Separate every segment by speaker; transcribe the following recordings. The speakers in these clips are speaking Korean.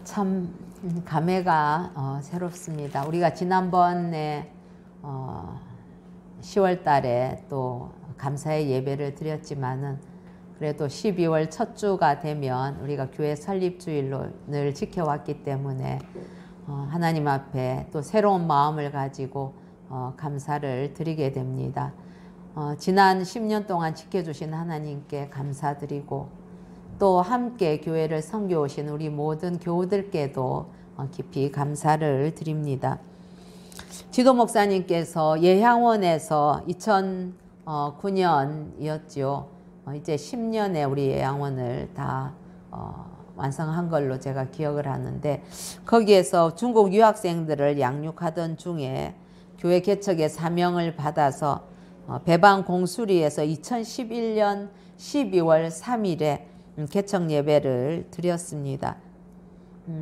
Speaker 1: 참 감회가 새롭습니다. 우리가 지난번에 10월 달에 또 감사의 예배를 드렸지만은 그래도 12월 첫 주가 되면 우리가 교회 설립주일로 늘 지켜왔기 때문에 하나님 앞에 또 새로운 마음을 가지고 감사를 드리게 됩니다. 지난 10년 동안 지켜주신 하나님께 감사드리고 또 함께 교회를 섬겨오신 우리 모든 교우들께도 깊이 감사를 드립니다. 지도 목사님께서 예향원에서 2009년이었죠. 이제 10년에 우리 예향원을 다 완성한 걸로 제가 기억을 하는데, 거기에서 중국 유학생들을 양육하던 중에 교회 개척의 사명을 받아서 배방 공수리에서 2011년 12월 3일에 개척 예배를 드렸습니다.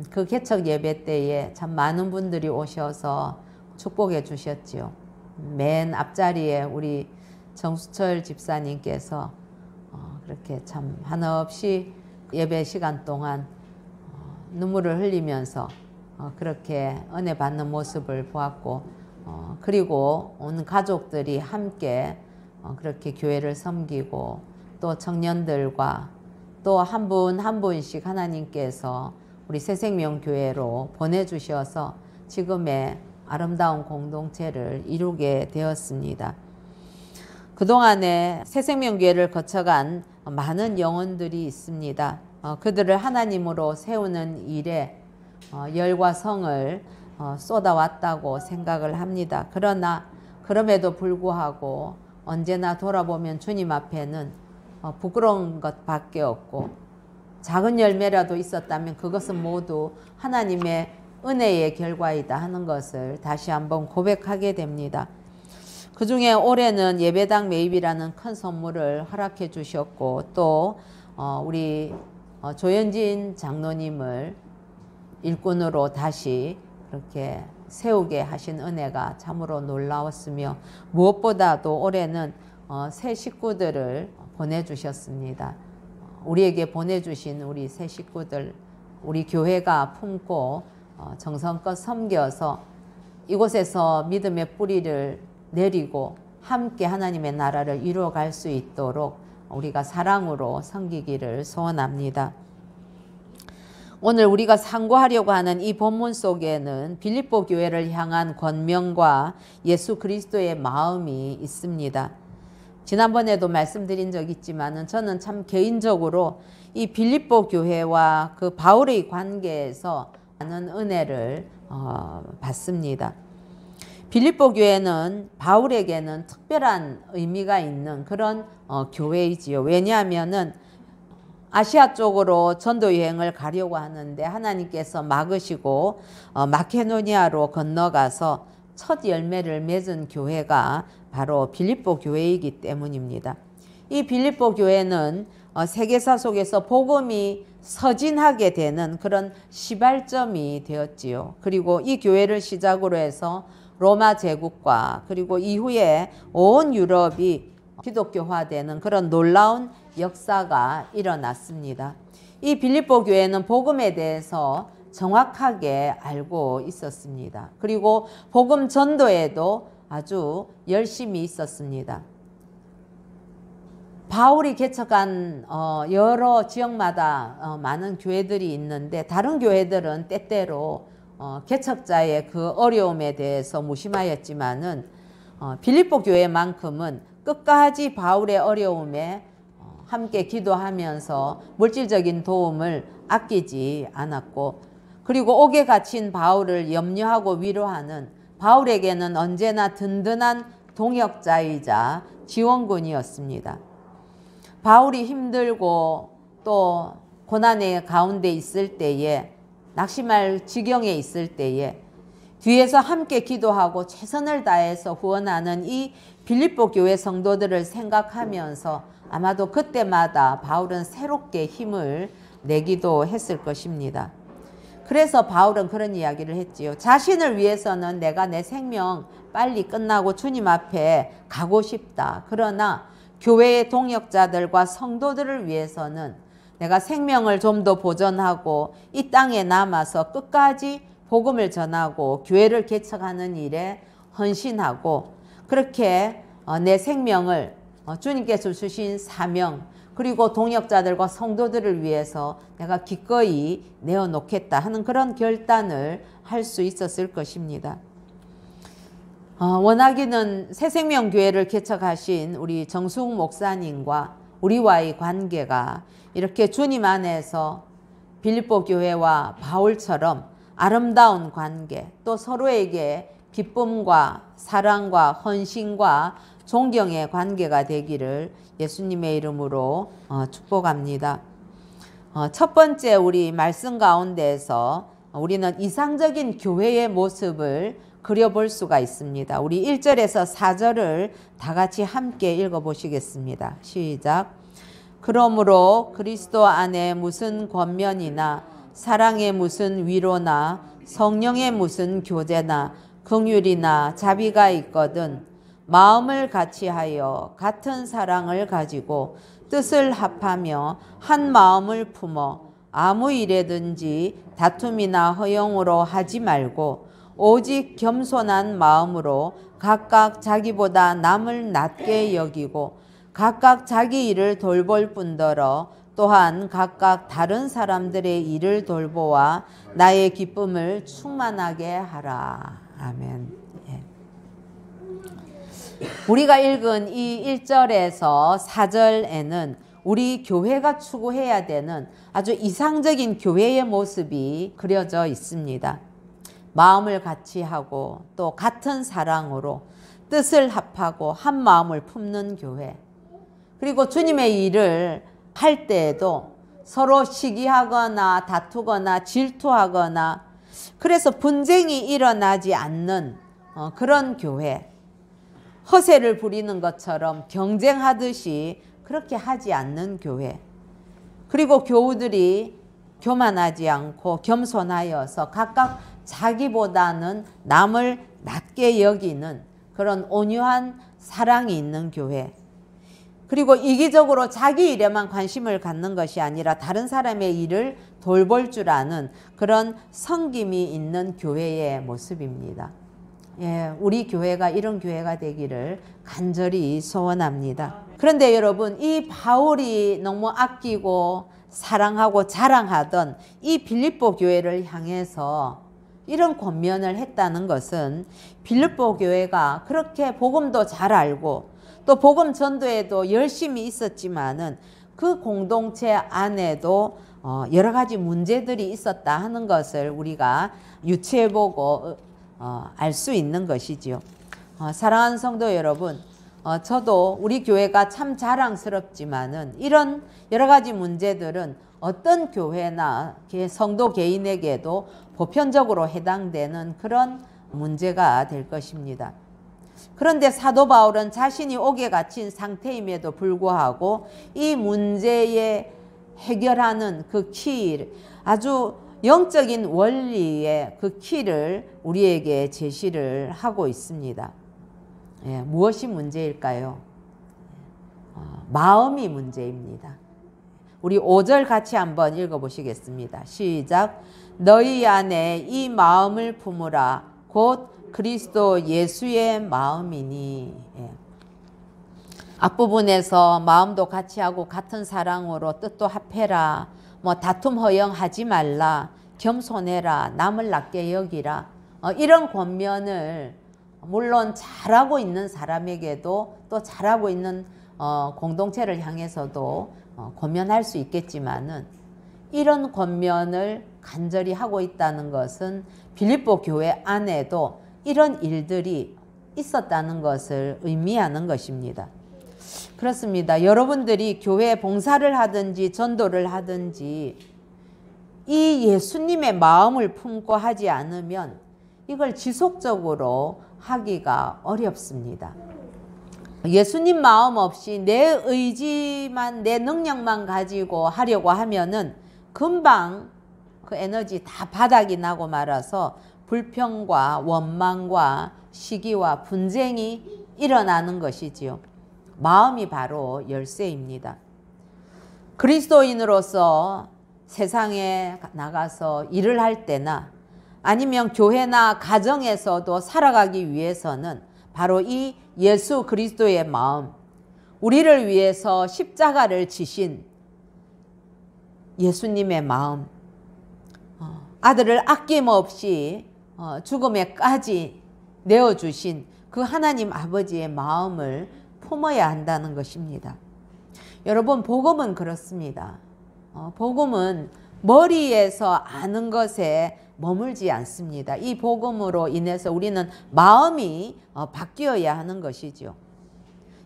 Speaker 1: 그 개척 예배 때에 참 많은 분들이 오셔서 축복해 주셨지요. 맨 앞자리에 우리 정수철 집사님께서 그렇게 참 한없이 예배 시간 동안 눈물을 흘리면서 그렇게 은혜 받는 모습을 보았고, 그리고 온 가족들이 함께 그렇게 교회를 섬기고 또 청년들과 또 한 분 한 분씩 하나님께서 우리 새생명교회로 보내주셔서 지금의 아름다운 공동체를 이루게 되었습니다. 그동안에 새생명교회를 거쳐간 많은 영혼들이 있습니다. 그들을 하나님으로 세우는 일에 열과 성을 쏟아왔다고 생각을 합니다. 그러나 그럼에도 불구하고 언제나 돌아보면 주님 앞에는 부끄러운 것밖에 없고, 작은 열매라도 있었다면 그것은 모두 하나님의 은혜의 결과이다 하는 것을 다시 한번 고백하게 됩니다. 그 중에 올해는 예배당 매입이라는 큰 선물을 허락해 주셨고, 또 우리 조현진 장로님을 일꾼으로 다시 그렇게 세우게 하신 은혜가 참으로 놀라웠으며, 무엇보다도 올해는 새 식구들을 보내주셨습니다. 우리에게 보내주신 우리 새 식구들, 우리 교회가 품고 정성껏 섬겨서 이곳에서 믿음의 뿌리를 내리고 함께 하나님의 나라를 이루어갈 수 있도록 우리가 사랑으로 섬기기를 소원합니다. 오늘 우리가 상고하려고 하는 이 본문 속에는 빌립보 교회를 향한 권면과 예수 그리스도의 마음이 있습니다. 지난번에도 말씀드린 적 있지만은 저는 참 개인적으로 이 빌립보 교회와 그 바울의 관계에서 많은 은혜를 받습니다. 빌립보 교회는 바울에게는 특별한 의미가 있는 그런 교회이지요. 왜냐하면은 아시아 쪽으로 전도 여행을 가려고 하는데 하나님께서 막으시고 마케도니아로 건너가서 첫 열매를 맺은 교회가 바로 빌립보 교회이기 때문입니다. 이 빌립보 교회는 세계사 속에서 복음이 서진하게 되는 그런 시발점이 되었지요. 그리고 이 교회를 시작으로 해서 로마 제국과 그리고 이후에 온 유럽이 기독교화되는 그런 놀라운 역사가 일어났습니다. 이 빌립보 교회는 복음에 대해서 정확하게 알고 있었습니다. 그리고 복음 전도에도 아주 열심히 있었습니다. 바울이 개척한 여러 지역마다 많은 교회들이 있는데, 다른 교회들은 때때로 개척자의 그 어려움에 대해서 무심하였지만은 빌립보 교회만큼은 끝까지 바울의 어려움에 함께 기도하면서 물질적인 도움을 아끼지 않았고, 그리고 옥에 갇힌 바울을 염려하고 위로하는 바울에게는 언제나 든든한 동역자이자 지원군이었습니다. 바울이 힘들고 또 고난의 가운데 있을 때에, 낙심할 지경에 있을 때에 뒤에서 함께 기도하고 최선을 다해서 후원하는 이 빌립보 교회 성도들을 생각하면서 아마도 그때마다 바울은 새롭게 힘을 내기도 했을 것입니다. 그래서 바울은 그런 이야기를 했지요. 자신을 위해서는 내가 내 생명 빨리 끝나고 주님 앞에 가고 싶다. 그러나 교회의 동역자들과 성도들을 위해서는 내가 생명을 좀 더 보존하고 이 땅에 남아서 끝까지 복음을 전하고 교회를 개척하는 일에 헌신하고 그렇게 내 생명을 주님께서 주신 사명 그리고 동역자들과 성도들을 위해서 내가 기꺼이 내어놓겠다 하는 그런 결단을 할 수 있었을 것입니다. 원하기는 새생명교회를 개척하신 우리 정수욱 목사님과 우리와의 관계가 이렇게 주님 안에서 빌립보 교회와 바울처럼 아름다운 관계, 또 서로에게 기쁨과 사랑과 헌신과 존경의 관계가 되기를 예수님의 이름으로 축복합니다. 첫 번째 우리 말씀 가운데에서 우리는 이상적인 교회의 모습을 그려볼 수가 있습니다. 우리 1절에서 4절을 다 같이 함께 읽어보시겠습니다. 시작. 그러므로 그리스도 안에 무슨 권면이나 사랑의 무슨 위로나 성령의 무슨 교제나 긍휼이나 자비가 있거든 마음을 같이하여 같은 사랑을 가지고 뜻을 합하며 한 마음을 품어 아무 일에든지 다툼이나 허용으로 하지 말고 오직 겸손한 마음으로 각각 자기보다 남을 낮게 여기고 각각 자기 일을 돌볼 뿐더러 또한 각각 다른 사람들의 일을 돌보아 나의 기쁨을 충만하게 하라. 아멘. 예. 우리가 읽은 이 1절에서 4절에는 우리 교회가 추구해야 되는 아주 이상적인 교회의 모습이 그려져 있습니다. 마음을 같이 하고 또 같은 사랑으로 뜻을 합하고 한 마음을 품는 교회. 그리고 주님의 일을 할 때에도 서로 시기하거나 다투거나 질투하거나 그래서 분쟁이 일어나지 않는 그런 교회. 허세를 부리는 것처럼 경쟁하듯이 그렇게 하지 않는 교회. 그리고 교우들이 교만하지 않고 겸손하여서 각각 자기보다는 남을 낮게 여기는 그런 온유한 사랑이 있는 교회. 그리고 이기적으로 자기 일에만 관심을 갖는 것이 아니라 다른 사람의 일을 돌볼 줄 아는 그런 섬김이 있는 교회의 모습입니다. 예, 우리 교회가 이런 교회가 되기를 간절히 소원합니다. 그런데 여러분, 이 바울이 너무 아끼고 사랑하고 자랑하던 이 빌립보 교회를 향해서 이런 권면을 했다는 것은 빌립보 교회가 그렇게 복음도 잘 알고 또 복음 전도에도 열심히 있었지만은 그 공동체 안에도 여러 가지 문제들이 있었다 하는 것을 우리가 유추해보고 알 수 있는 것이지요. 사랑하는 성도 여러분, 저도 우리 교회가 참 자랑스럽지만은 이런 여러 가지 문제들은 어떤 교회나 성도 개인에게도 보편적으로 해당되는 그런 문제가 될 것입니다. 그런데 사도 바울은 자신이 옥에 갇힌 상태임에도 불구하고 이 문제에 해결하는 그 키, 아주 영적인 원리의 그 키를 우리에게 제시를 하고 있습니다. 예, 무엇이 문제일까요? 마음이 문제입니다. 우리 5절 같이 한번 읽어보시겠습니다. 시작. 너희 안에 이 마음을 품으라. 곧 그리스도 예수의 마음이니. 예. 앞부분에서 마음도 같이 하고 같은 사랑으로 뜻도 합해라. 다툼 허용하지 말라. 겸손해라. 남을 낮게 여기라. 이런 권면을 물론 잘하고 있는 사람에게도 또 잘하고 있는 공동체를 향해서도 권면할 수 있겠지만은 이런 권면을 간절히 하고 있다는 것은 빌립보 교회 안에도 이런 일들이 있었다는 것을 의미하는 것입니다. 그렇습니다. 여러분들이 교회 봉사를 하든지 전도를 하든지 이 예수님의 마음을 품고 하지 않으면 이걸 지속적으로 하기가 어렵습니다. 예수님 마음 없이 내 의지만, 내 능력만 가지고 하려고 하면은 금방 그 에너지 다 바닥이 나고 말아서 불평과 원망과 시기와 분쟁이 일어나는 것이지요. 마음이 바로 열쇠입니다. 그리스도인으로서 세상에 나가서 일을 할 때나 아니면 교회나 가정에서도 살아가기 위해서는 바로 이 예수 그리스도의 마음, 우리를 위해서 십자가를 지신 예수님의 마음, 아들을 아낌없이 죽음에까지 내어주신 그 하나님 아버지의 마음을 품어야 한다는 것입니다. 여러분, 복음은 그렇습니다. 복음은 머리에서 아는 것에 머물지 않습니다. 이 복음으로 인해서 우리는 마음이 바뀌어야 하는 것이죠.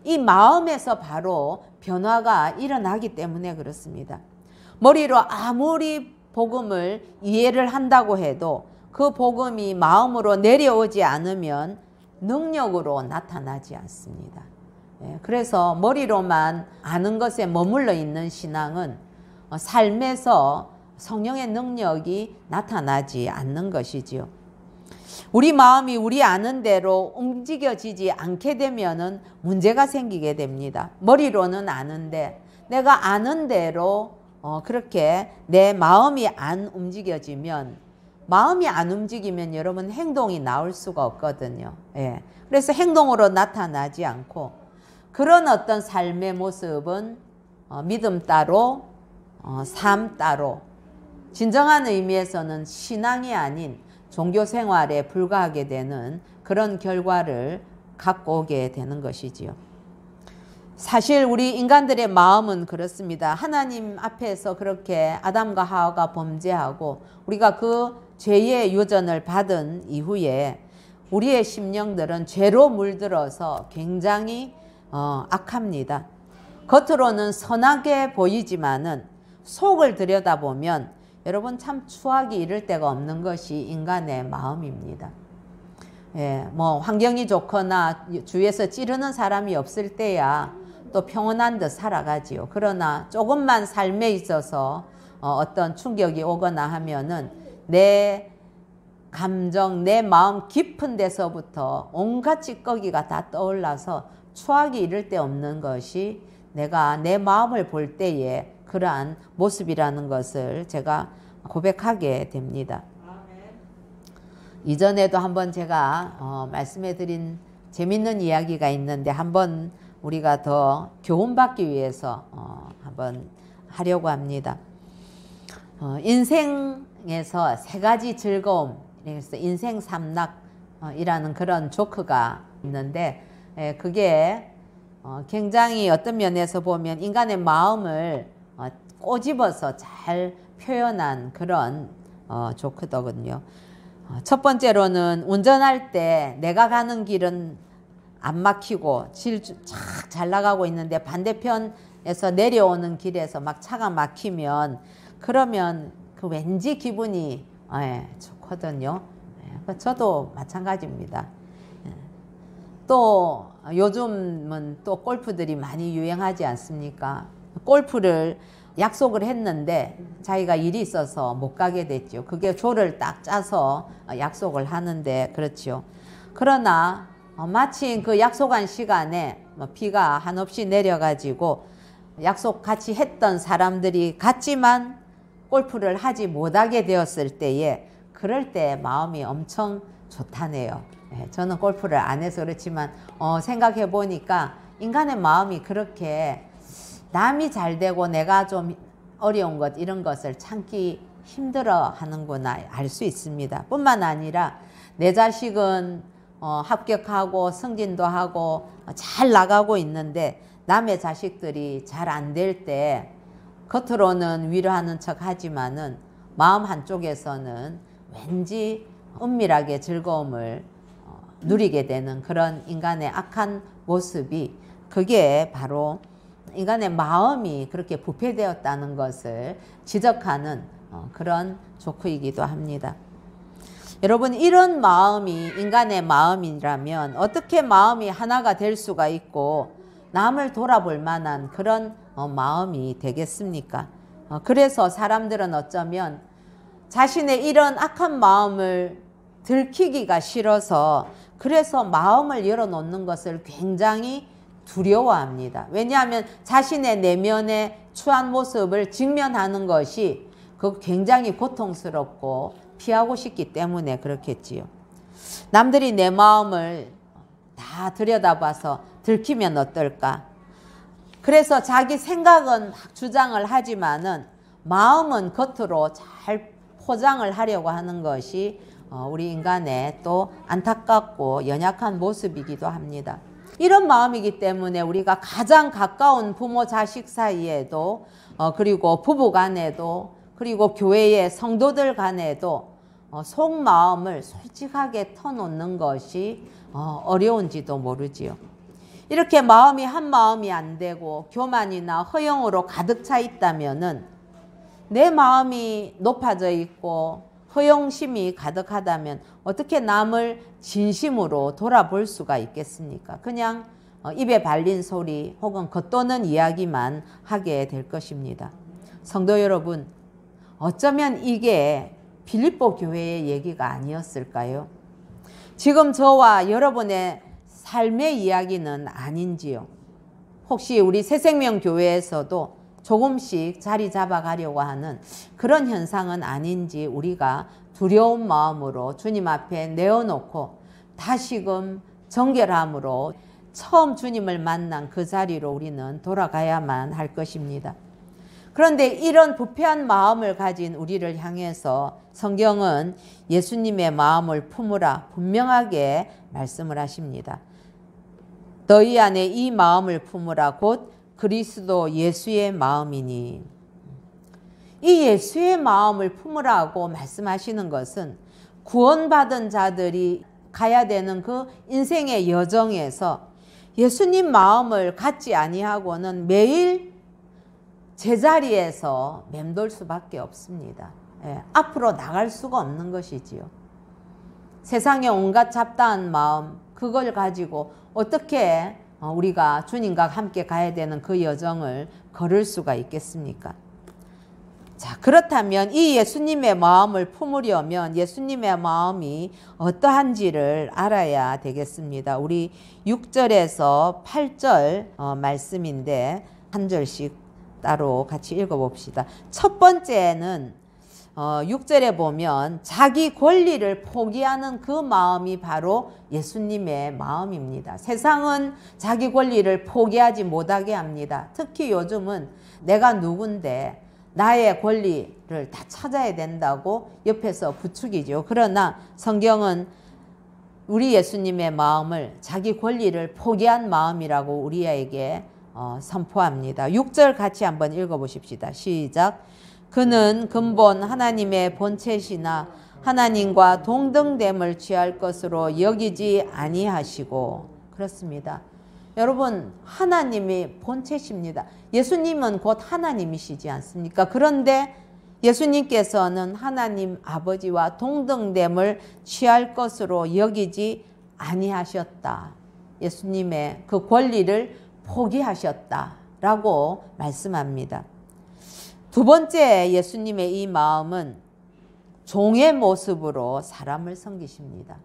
Speaker 1: 이 마음에서 바로 변화가 일어나기 때문에 그렇습니다. 머리로 아무리 복음을 이해를 한다고 해도 그 복음이 마음으로 내려오지 않으면 능력으로 나타나지 않습니다. 그래서 머리로만 아는 것에 머물러 있는 신앙은 삶에서 성령의 능력이 나타나지 않는 것이지요. 우리 마음이 우리 아는 대로 움직여지지 않게 되면은 문제가 생기게 됩니다. 머리로는 아는데 내가 아는 대로 그렇게 내 마음이 안 움직여지면, 마음이 안 움직이면 여러분 행동이 나올 수가 없거든요. 그래서 행동으로 나타나지 않고 그런 어떤 삶의 모습은 믿음 따로 삶 따로, 진정한 의미에서는 신앙이 아닌 종교 생활에 불과하게 되는 그런 결과를 갖고 오게 되는 것이지요. 사실 우리 인간들의 마음은 그렇습니다. 하나님 앞에서 그렇게 아담과 하와가 범죄하고 우리가 그 죄의 유전을 받은 이후에 우리의 심령들은 죄로 물들어서 굉장히 악합니다. 겉으로는 선하게 보이지만은 속을 들여다보면 여러분 참 추하기 이를 데가 없는 것이 인간의 마음입니다. 뭐 환경이 좋거나 주위에서 찌르는 사람이 없을 때야 또 평온한 듯 살아가지요. 그러나 조금만 삶에 있어서 어떤 충격이 오거나 하면은 내 감정, 내 마음 깊은 데서부터 온갖 찌꺼기가 다 떠올라서 추하기 이를 데 없는 것이 내가 내 마음을 볼 때에 그러한 모습이라는 것을 제가 고백하게 됩니다. 이전에도 한번 제가 말씀해 드린 재밌는 이야기가 있는데 한번 우리가 더 교훈받기 위해서 한번 하려고 합니다. 인생에서 세 가지 즐거움, 그래서 인생 삼락이라는 그런 조크가 있는데 그게 굉장히 어떤 면에서 보면 인간의 마음을 꼬집어서 잘 표현한 그런 조크더군요. 첫 번째로는 운전할 때 내가 가는 길은 안 막히고 착 잘 나가고 있는데 반대편에서 내려오는 길에서 막 차가 막히면 그러면 그 왠지 기분이 좋거든요. 저도 마찬가지입니다. 또 요즘은 또 골프들이 많이 유행하지 않습니까? 골프를 약속을 했는데 자기가 일이 있어서 못 가게 됐죠. 그게 조를 딱 짜서 약속을 하는데 그렇죠. 그러나 마침 그 약속한 시간에 비가 한없이 내려가지고 약속 같이 했던 사람들이 같지만 골프를 하지 못하게 되었을 때에 그럴 때 마음이 엄청 좋다네요. 저는 골프를 안 해서 그렇지만 생각해 보니까 인간의 마음이 그렇게 남이 잘 되고 내가 좀 어려운 것 이런 것을 참기 힘들어 하는구나 알 수 있습니다. 뿐만 아니라 내 자식은 합격하고 승진도 하고 잘 나가고 있는데 남의 자식들이 잘 안 될 때 겉으로는 위로하는 척 하지만은 마음 한쪽에서는 왠지 은밀하게 즐거움을 누리게 되는 그런 인간의 악한 모습이 그게 바로 인간의 마음이 그렇게 부패되었다는 것을 지적하는 그런 조크이기도 합니다. 여러분, 이런 마음이 인간의 마음이라면 어떻게 마음이 하나가 될 수가 있고 남을 돌아볼 만한 그런 마음이 되겠습니까? 그래서 사람들은 어쩌면 자신의 이런 악한 마음을 들키기가 싫어서 그래서 마음을 열어놓는 것을 굉장히 두려워합니다. 왜냐하면 자신의 내면의 추한 모습을 직면하는 것이 굉장히 고통스럽고 피하고 싶기 때문에 그렇겠지요. 남들이 내 마음을 다 들여다봐서 들키면 어떨까? 그래서 자기 생각은 주장을 하지만은 마음은 겉으로 잘 포장을 하려고 하는 것이 우리 인간의 또 안타깝고 연약한 모습이기도 합니다. 이런 마음이기 때문에 우리가 가장 가까운 부모 자식 사이에도 그리고 부부 간에도 그리고 교회의 성도들 간에도 속마음을 솔직하게 터놓는 것이 어려운지도 모르지요. 이렇게 마음이 한 마음이 안 되고 교만이나 허영으로 가득 차 있다면은 내 마음이 높아져 있고 허영심이 가득하다면 어떻게 남을 진심으로 돌아볼 수가 있겠습니까? 그냥 입에 발린 소리 혹은 겉도는 이야기만 하게 될 것입니다. 성도 여러분, 어쩌면 이게 빌립보 교회의 얘기가 아니었을까요? 지금 저와 여러분의 삶의 이야기는 아닌지요? 혹시 우리 새생명교회에서도 조금씩 자리 잡아가려고 하는 그런 현상은 아닌지 우리가 두려운 마음으로 주님 앞에 내어놓고 다시금 정결함으로 처음 주님을 만난 그 자리로 우리는 돌아가야만 할 것입니다. 그런데 이런 부패한 마음을 가진 우리를 향해서 성경은 예수님의 마음을 품으라 분명하게 말씀을 하십니다. 너희 안에 이 마음을 품으라 곧 그리스도 예수의 마음이니. 이 예수의 마음을 품으라고 말씀하시는 것은 구원받은 자들이 가야 되는 그 인생의 여정에서 예수님 마음을 갖지 아니하고는 매일 제자리에서 맴돌 수밖에 없습니다. 앞으로 나갈 수가 없는 것이지요. 세상의 온갖 잡다한 마음, 그걸 가지고 어떻게 우리가 주님과 함께 가야 되는 그 여정을 걸을 수가 있겠습니까? 자, 그렇다면 이 예수님의 마음을 품으려면 예수님의 마음이 어떠한지를 알아야 되겠습니다. 우리 6절에서 8절 말씀인데 한 절씩 따로 같이 읽어봅시다. 첫 번째는 6절에 보면 자기 권리를 포기하는 그 마음이 바로 예수님의 마음입니다. 세상은 자기 권리를 포기하지 못하게 합니다. 특히 요즘은 내가 누군데 나의 권리를 다 찾아야 된다고 옆에서 부추기죠. 그러나 성경은 우리 예수님의 마음을 자기 권리를 포기한 마음이라고 우리에게 선포합니다. 6절 같이 한번 읽어보십시다. 시작. 그는 근본 하나님의 본체시나 하나님과 동등됨을 취할 것으로 여기지 아니하시고. 그렇습니다. 여러분, 하나님이 본체십니다. 예수님은 곧 하나님이시지 않습니까? 그런데 예수님께서는 하나님 아버지와 동등됨을 취할 것으로 여기지 아니하셨다. 예수님의 그 권리를 포기하셨다라고 말씀합니다. 두 번째 예수님의 이 마음은 종의 모습으로 사람을 섬기십니다.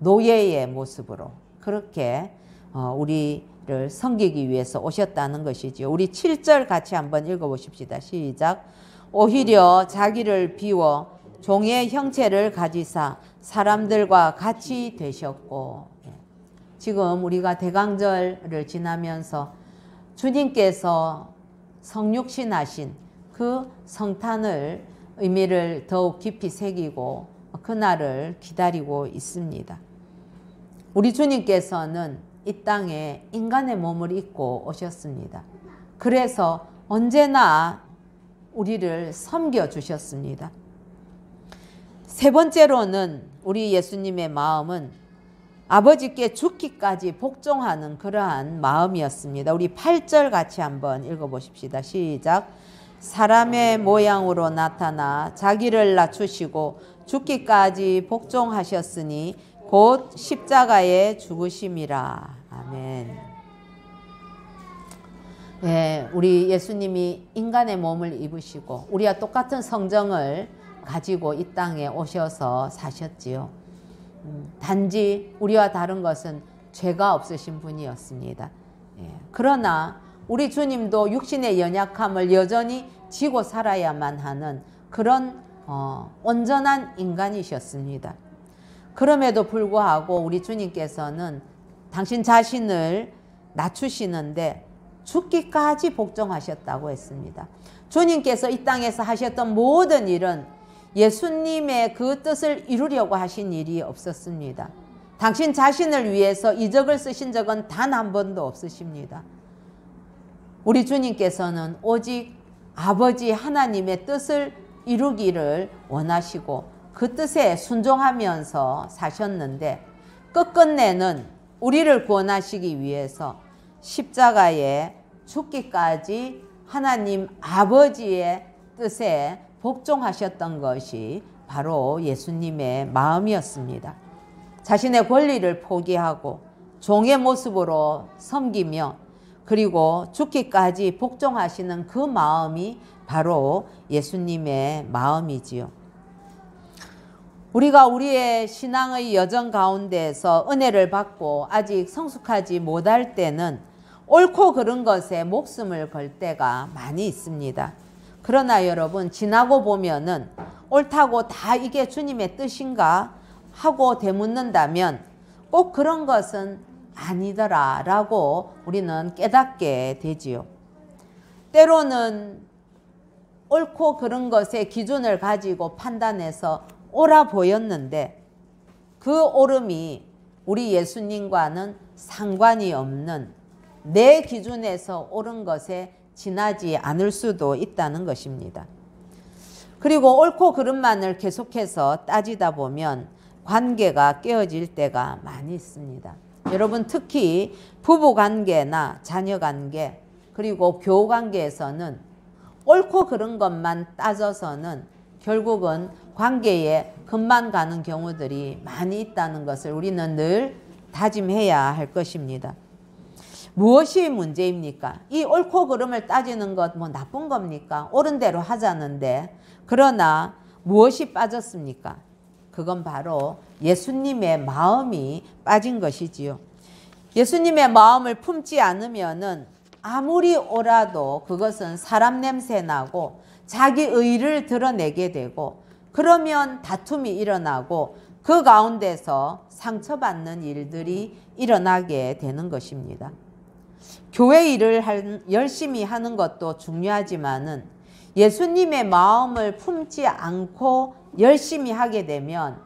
Speaker 1: 노예의 모습으로 그렇게 우리를 섬기기 위해서 오셨다는 것이지요. 우리 7절 같이 한번 읽어보십시다. 시작. 오히려 자기를 비워 종의 형체를 가지사 사람들과 같이 되셨고. 지금 우리가 대강절을 지나면서 주님께서 성육신하신 그 성탄을 의미를 더욱 깊이 새기고 그날을 기다리고 있습니다. 우리 주님께서는 이 땅에 인간의 몸을 입고 오셨습니다. 그래서 언제나 우리를 섬겨주셨습니다. 세 번째로는 우리 예수님의 마음은 아버지께 죽기까지 복종하는 그러한 마음이었습니다. 우리 8절 같이 한번 읽어보십시다. 시작. 사람의 모양으로 나타나 자기를 낮추시고 죽기까지 복종하셨으니 곧 십자가에 죽으심이라. 아멘. 네, 우리 예수님이 인간의 몸을 입으시고 우리와 똑같은 성정을 가지고 이 땅에 오셔서 사셨지요. 단지 우리와 다른 것은 죄가 없으신 분이었습니다. 그러나 우리 주님도 육신의 연약함을 여전히 지고 살아야만 하는 그런 온전한 인간이셨습니다. 그럼에도 불구하고 우리 주님께서는 당신 자신을 낮추시는데 죽기까지 복종하셨다고 했습니다. 주님께서 이 땅에서 하셨던 모든 일은 예수님의 그 뜻을 이루려고 하신 일이 없었습니다. 당신 자신을 위해서 이적을 쓰신 적은 단 한 번도 없으십니다. 우리 주님께서는 오직 아버지 하나님의 뜻을 이루기를 원하시고 그 뜻에 순종하면서 사셨는데 끝끝내는 우리를 구원하시기 위해서 십자가에 죽기까지 하나님 아버지의 뜻에 복종하셨던 것이 바로 예수님의 마음이었습니다. 자신의 권리를 포기하고 종의 모습으로 섬기며 그리고 죽기까지 복종하시는 그 마음이 바로 예수님의 마음이지요. 우리가 우리의 신앙의 여정 가운데서 은혜를 받고 아직 성숙하지 못할 때는 옳고 그른 것에 목숨을 걸 때가 많이 있습니다. 그러나 여러분, 지나고 보면은 옳다고 다 이게 주님의 뜻인가 하고 되묻는다면 꼭 그런 것은 아니더라 라고 우리는 깨닫게 되지요. 때로는 옳고 그른 것의 기준을 가지고 판단해서 옳아 보였는데 그 옳음이 우리 예수님과는 상관이 없는 내 기준에서 옳은 것에 지나지 않을 수도 있다는 것입니다. 그리고 옳고 그름만을 계속해서 따지다 보면 관계가 깨어질 때가 많이 있습니다. 여러분, 특히 부부관계나 자녀관계 그리고 교우관계에서는 옳고 그른 것만 따져서는 결국은 관계에 금만 가는 경우들이 많이 있다는 것을 우리는 늘 다짐해야 할 것입니다. 무엇이 문제입니까? 이 옳고 그름을 따지는 것 뭐 나쁜 겁니까? 옳은 대로 하자는데 그러나 무엇이 빠졌습니까? 그건 바로 예수님의 마음이 빠진 것이지요. 예수님의 마음을 품지 않으면은 아무리 옳아도 그것은 사람 냄새 나고 자기 의를 드러내게 되고 그러면 다툼이 일어나고 그 가운데서 상처받는 일들이 일어나게 되는 것입니다. 교회 일을 열심히 하는 것도 중요하지만은 예수님의 마음을 품지 않고 열심히 하게 되면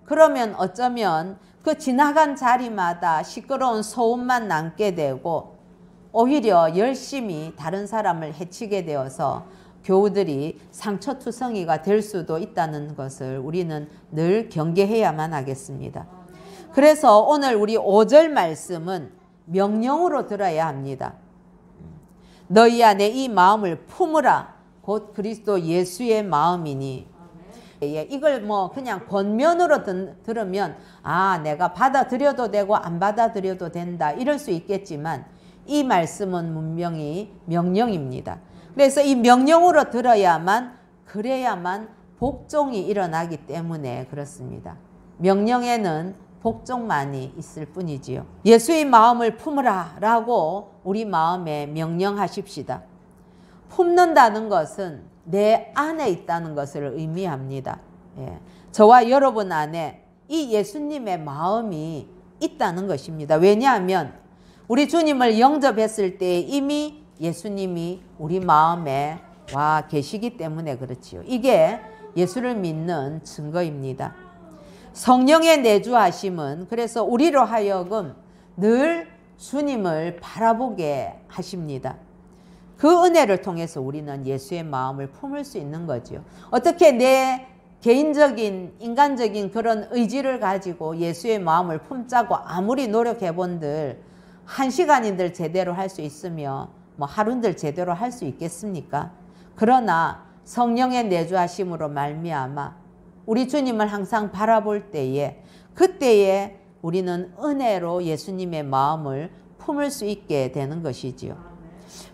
Speaker 1: 그러면 어쩌면 그 지나간 자리마다 시끄러운 소음만 남게 되고 오히려 열심히 다른 사람을 해치게 되어서 교우들이 상처투성이가 될 수도 있다는 것을 우리는 늘 경계해야만 하겠습니다. 그래서 오늘 우리 5절 말씀은 명령으로 들어야 합니다. 너희 안에 이 마음을 품으라 곧 그리스도 예수의 마음이니. 이걸 뭐 그냥 권면으로 들으면 내가 받아들여도 되고 안 받아들여도 된다 이럴 수 있겠지만 이 말씀은 분명히 명령입니다. 그래서 이 명령으로 들어야만 그래야만 복종이 일어나기 때문에 그렇습니다. 명령에는 복종만이 있을 뿐이지요. 예수의 마음을 품으라 라고 우리 마음에 명령하십시다. 품는다는 것은 내 안에 있다는 것을 의미합니다. 저와 여러분 안에 이 예수님의 마음이 있다는 것입니다. 왜냐하면 우리 주님을 영접했을 때 이미 예수님이 우리 마음에 와 계시기 때문에 그렇지요. 이게 예수를 믿는 증거입니다. 성령의 내주하심은 그래서 우리로 하여금 늘 주님을 바라보게 하십니다. 그 은혜를 통해서 우리는 예수의 마음을 품을 수 있는 거죠. 어떻게 내 개인적인 인간적인 그런 의지를 가지고 예수의 마음을 품자고 아무리 노력해 본들 한 시간인들 제대로 할 수 있으며 뭐 하루인들 제대로 할 수 있겠습니까? 그러나 성령의 내주하심으로 말미암아 우리 주님을 항상 바라볼 때에 그때에 우리는 은혜로 예수님의 마음을 품을 수 있게 되는 것이지요.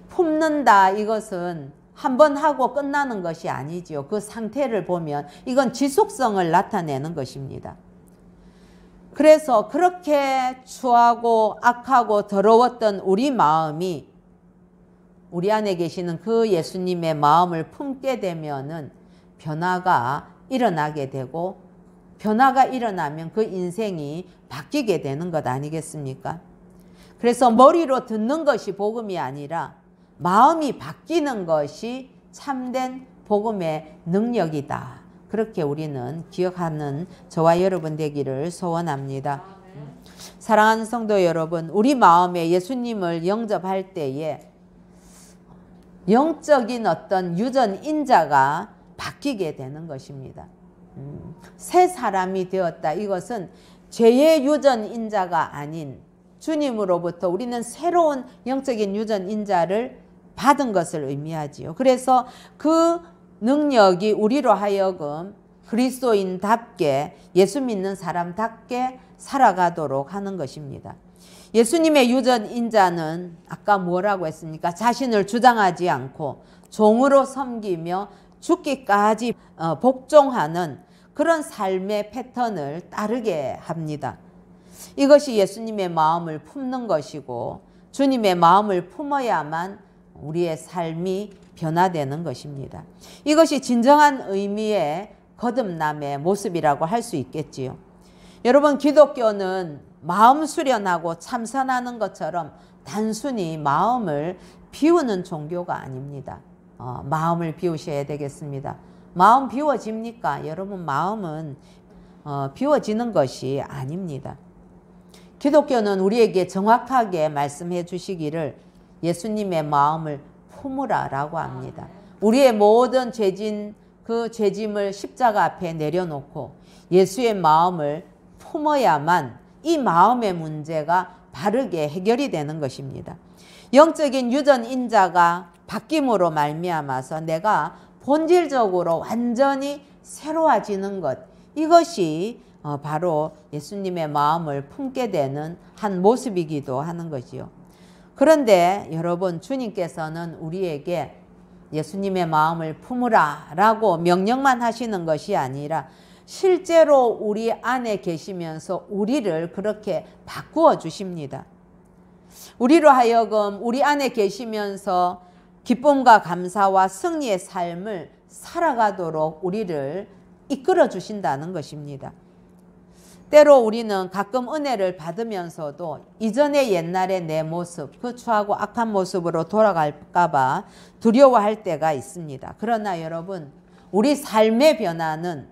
Speaker 1: 품는다 이것은 한번 하고 끝나는 것이 아니지요. 그 상태를 보면 이건 지속성을 나타내는 것입니다. 그래서 그렇게 추하고 악하고 더러웠던 우리 마음이 우리 안에 계시는 그 예수님의 마음을 품게 되면은 변화가 일어나게 되고, 변화가 일어나면 그 인생이 바뀌게 되는 것 아니겠습니까? 그래서 머리로 듣는 것이 복음이 아니라 마음이 바뀌는 것이 참된 복음의 능력이다. 그렇게 우리는 기억하는 저와 여러분 되기를 소원합니다. 사랑하는 성도 여러분, 우리 마음에 예수님을 영접할 때에 영적인 어떤 유전인자가 바뀌게 되는 것입니다. 새 사람이 되었다. 이것은 죄의 유전인자가 아닌 주님으로부터 우리는 새로운 영적인 유전인자를 받은 것을 의미하지요. 그래서 그 능력이 우리로 하여금 그리스도인답게, 예수 믿는 사람답게 살아가도록 하는 것입니다. 예수님의 유전인자는 아까 뭐라고 했습니까? 자신을 주장하지 않고 종으로 섬기며 죽기까지 복종하는 그런 삶의 패턴을 따르게 합니다. 이것이 예수님의 마음을 품는 것이고, 주님의 마음을 품어야만 우리의 삶이 변화되는 것입니다. 이것이 진정한 의미의 거듭남의 모습이라고 할 수 있겠지요. 여러분, 기독교는 마음 수련하고 참선하는 것처럼 단순히 마음을 비우는 종교가 아닙니다. 마음을 비우셔야 되겠습니다. 마음 비워집니까? 여러분, 마음은 비워지는 것이 아닙니다. 기독교는 우리에게 정확하게 말씀해 주시기를 예수님의 마음을 품으라라고 합니다. 우리의 모든 죄진, 그 죄짐을 십자가 앞에 내려놓고 예수의 마음을 품어야만 이 마음의 문제가 바르게 해결이 되는 것입니다. 영적인 유전인자가 바뀜으로 말미암아서 내가 본질적으로 완전히 새로워지는 것, 이것이 바로 예수님의 마음을 품게 되는 한 모습이기도 하는 것이요. 그런데 여러분, 주님께서는 우리에게 예수님의 마음을 품으라 라고 명령만 하시는 것이 아니라 실제로 우리 안에 계시면서 우리를 그렇게 바꾸어 주십니다. 우리로 하여금 우리 안에 계시면서 기쁨과 감사와 승리의 삶을 살아가도록 우리를 이끌어 주신다는 것입니다. 때로 우리는 가끔 은혜를 받으면서도 이전의 옛날의 내 모습, 그 추하고 악한 모습으로 돌아갈까 봐 두려워할 때가 있습니다. 그러나 여러분, 우리 삶의 변화는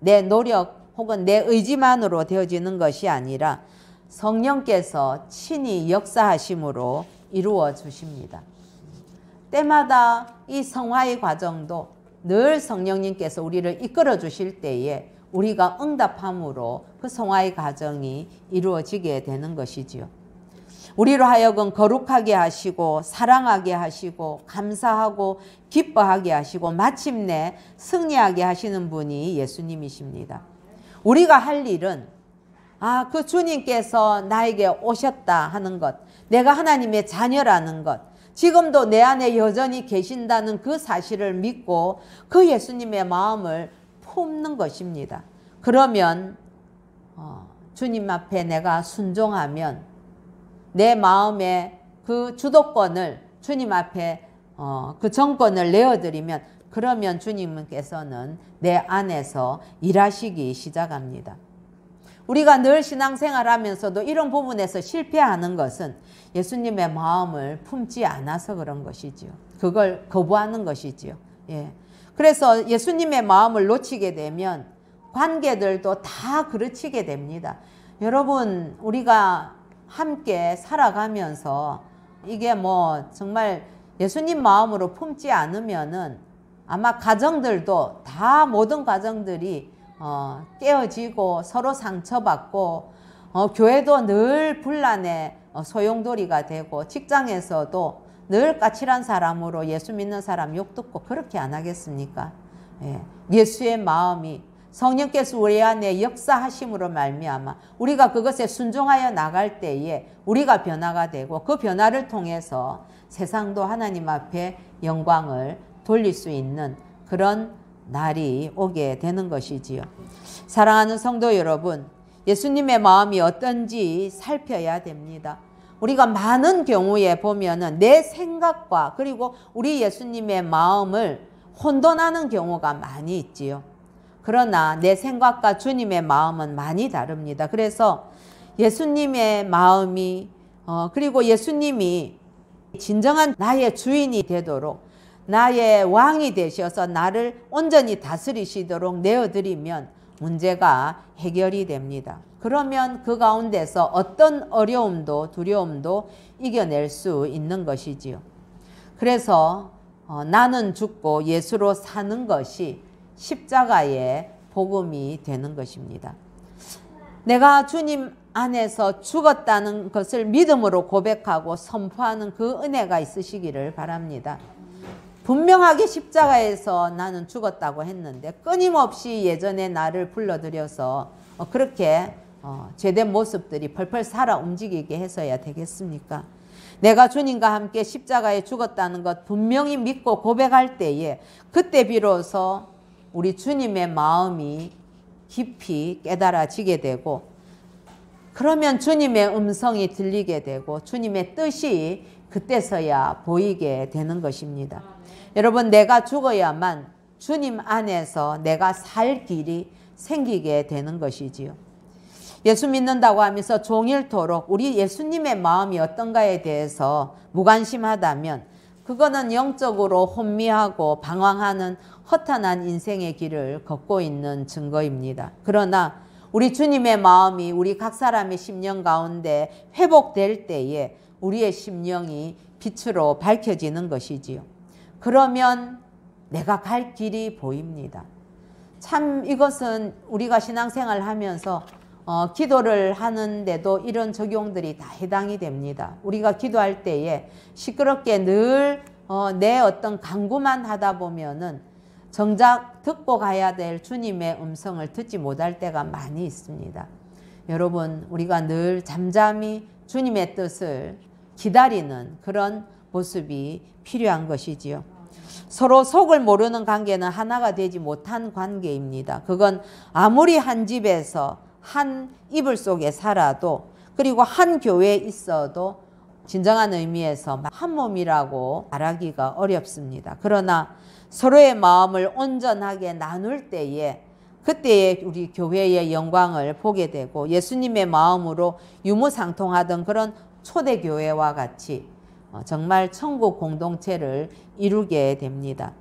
Speaker 1: 내 노력 혹은 내 의지만으로 되어지는 것이 아니라 성령께서 친히 역사하심으로 이루어 주십니다. 때마다 이 성화의 과정도 늘 성령님께서 우리를 이끌어 주실 때에 우리가 응답함으로 그 성화의 과정이 이루어지게 되는 것이지요. 우리로 하여금 거룩하게 하시고 사랑하게 하시고 감사하고 기뻐하게 하시고 마침내 승리하게 하시는 분이 예수님이십니다. 우리가 할 일은 그 주님께서 나에게 오셨다 하는 것, 내가 하나님의 자녀라는 것, 지금도 내 안에 여전히 계신다는 그 사실을 믿고 그 예수님의 마음을 품는 것입니다. 그러면 주님 앞에 내가 순종하면 내 마음의 그 주도권을 주님 앞에 그 정권을 내어드리면, 그러면 주님께서는 내 안에서 일하시기 시작합니다. 우리가 늘 신앙생활 하면서도 이런 부분에서 실패하는 것은 예수님의 마음을 품지 않아서 그런 것이지요. 그걸 거부하는 것이지요. 예. 그래서 예수님의 마음을 놓치게 되면 관계들도 다 그르치게 됩니다. 여러분, 우리가 함께 살아가면서 이게 뭐 정말 예수님 마음으로 품지 않으면은 아마 가정들도 다 모든 가정들이 깨어지고 서로 상처받고 교회도 늘 분란의 소용돌이가 되고 직장에서도 늘 까칠한 사람으로 예수 믿는 사람 욕 듣고 그렇게 안 하겠습니까? 예. 예수의 마음이 성령께서 우리 안에 역사하심으로 말미암아 우리가 그것에 순종하여 나갈 때에 우리가 변화가 되고 그 변화를 통해서 세상도 하나님 앞에 영광을 돌릴 수 있는 그런 날이 오게 되는 것이지요. 사랑하는 성도 여러분, 예수님의 마음이 어떤지 살펴야 됩니다. 우리가 많은 경우에 보면은 내 생각과 그리고 우리 예수님의 마음을 혼돈하는 경우가 많이 있지요. 그러나 내 생각과 주님의 마음은 많이 다릅니다. 그래서 예수님의 마음이 그리고 예수님이 진정한 나의 주인이 되도록 나의 왕이 되셔서 나를 온전히 다스리시도록 내어드리면 문제가 해결이 됩니다. 그러면 그 가운데서 어떤 어려움도 두려움도 이겨낼 수 있는 것이지요. 그래서 나는 죽고 예수로 사는 것이 십자가의 복음이 되는 것입니다. 내가 주님 안에서 죽었다는 것을 믿음으로 고백하고 선포하는 그 은혜가 있으시기를 바랍니다. 분명하게 십자가에서 나는 죽었다고 했는데 끊임없이 예전에 나를 불러들여서 그렇게 죄된 모습들이 펄펄 살아 움직이게 해서야 되겠습니까? 내가 주님과 함께 십자가에 죽었다는 것 분명히 믿고 고백할 때에 그때 비로소 우리 주님의 마음이 깊이 깨달아지게 되고 그러면 주님의 음성이 들리게 되고 주님의 뜻이 그때서야 보이게 되는 것입니다. 여러분, 내가 죽어야만 주님 안에서 내가 살 길이 생기게 되는 것이지요. 예수 믿는다고 하면서 종일토록 우리 예수님의 마음이 어떤가에 대해서 무관심하다면 그거는 영적으로 혼미하고 방황하는 허탄한 인생의 길을 걷고 있는 증거입니다. 그러나 우리 주님의 마음이 우리 각 사람의 심령 가운데 회복될 때에 우리의 심령이 빛으로 밝혀지는 것이지요. 그러면 내가 갈 길이 보입니다. 참 이것은 우리가 신앙생활 하면서 기도를 하는데도 이런 적용들이 다 해당이 됩니다. 우리가 기도할 때에 시끄럽게 늘 내 어떤 간구만 하다 보면은 정작 듣고 가야 될 주님의 음성을 듣지 못할 때가 많이 있습니다. 여러분, 우리가 늘 잠잠히 주님의 뜻을 기다리는 그런 모습이 필요한 것이지요. 서로 속을 모르는 관계는 하나가 되지 못한 관계입니다. 그건 아무리 한 집에서 한 이불 속에 살아도 그리고 한 교회에 있어도 진정한 의미에서 한 몸이라고 말하기가 어렵습니다. 그러나 서로의 마음을 온전하게 나눌 때에 그때에 우리 교회의 영광을 보게 되고 예수님의 마음으로 유무상통하던 그런 초대교회와 같이 정말 천국 공동체를 이루게 됩니다.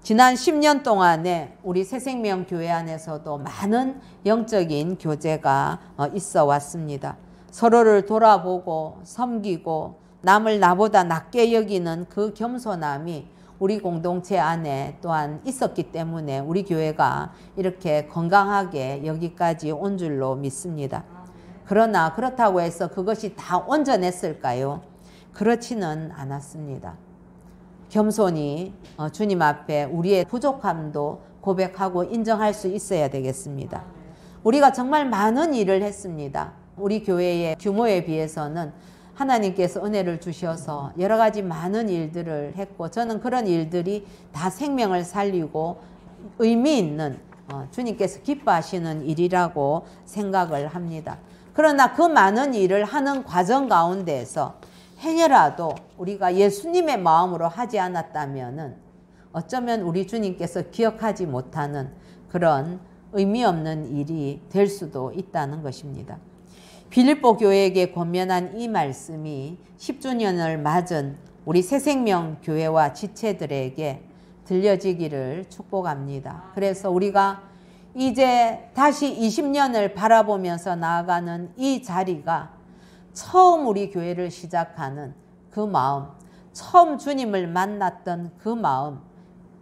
Speaker 1: 지난 10년 동안에 우리 새생명교회 안에서도 많은 영적인 교제가 있어 왔습니다. 서로를 돌아보고 섬기고 남을 나보다 낮게 여기는 그 겸손함이 우리 공동체 안에 또한 있었기 때문에 우리 교회가 이렇게 건강하게 여기까지 온 줄로 믿습니다. 그러나 그렇다고 해서 그것이 다 온전했을까요? 그렇지는 않았습니다. 겸손히 주님 앞에 우리의 부족함도 고백하고 인정할 수 있어야 되겠습니다. 우리가 정말 많은 일을 했습니다. 우리 교회의 규모에 비해서는 하나님께서 은혜를 주셔서 여러 가지 많은 일들을 했고 저는 그런 일들이 다 생명을 살리고 의미 있는 주님께서 기뻐하시는 일이라고 생각을 합니다. 그러나 그 많은 일을 하는 과정 가운데에서 행여라도 우리가 예수님의 마음으로 하지 않았다면은 어쩌면 우리 주님께서 기억하지 못하는 그런 의미 없는 일이 될 수도 있다는 것입니다. 빌립보 교회에게 권면한 이 말씀이 10주년을 맞은 우리 새생명 교회와 지체들에게 들려지기를 축복합니다. 그래서 우리가 이제 다시 20년을 바라보면서 나아가는 이 자리가 처음 우리 교회를 시작하는 그 마음, 처음 주님을 만났던 그 마음,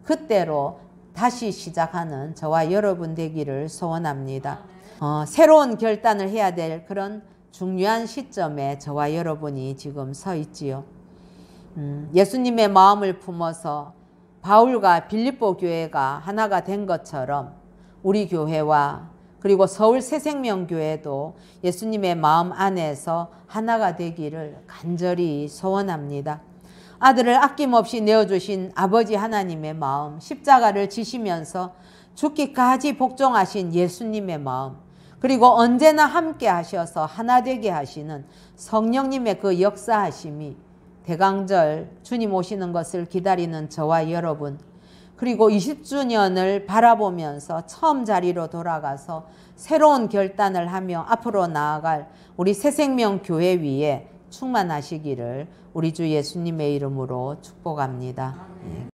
Speaker 1: 그때로 다시 시작하는 저와 여러분 되기를 소원합니다. 새로운 결단을 해야 될 그런 중요한 시점에 저와 여러분이 지금 서 있지요. 예수님의 마음을 품어서 바울과 빌립보 교회가 하나가 된 것처럼 우리 교회와 그리고 서울 새생명교회도 예수님의 마음 안에서 하나가 되기를 간절히 소원합니다. 아들을 아낌없이 내어주신 아버지 하나님의 마음, 십자가를 지시면서 죽기까지 복종하신 예수님의 마음, 그리고 언제나 함께 하셔서 하나 되게 하시는 성령님의 그 역사하심이 대강절 주님 오시는 것을 기다리는 저와 여러분, 그리고 20주년을 바라보면서 처음 자리로 돌아가서 새로운 결단을 하며 앞으로 나아갈 우리 새생명교회 위에 충만하시기를 우리 주 예수님의 이름으로 축복합니다.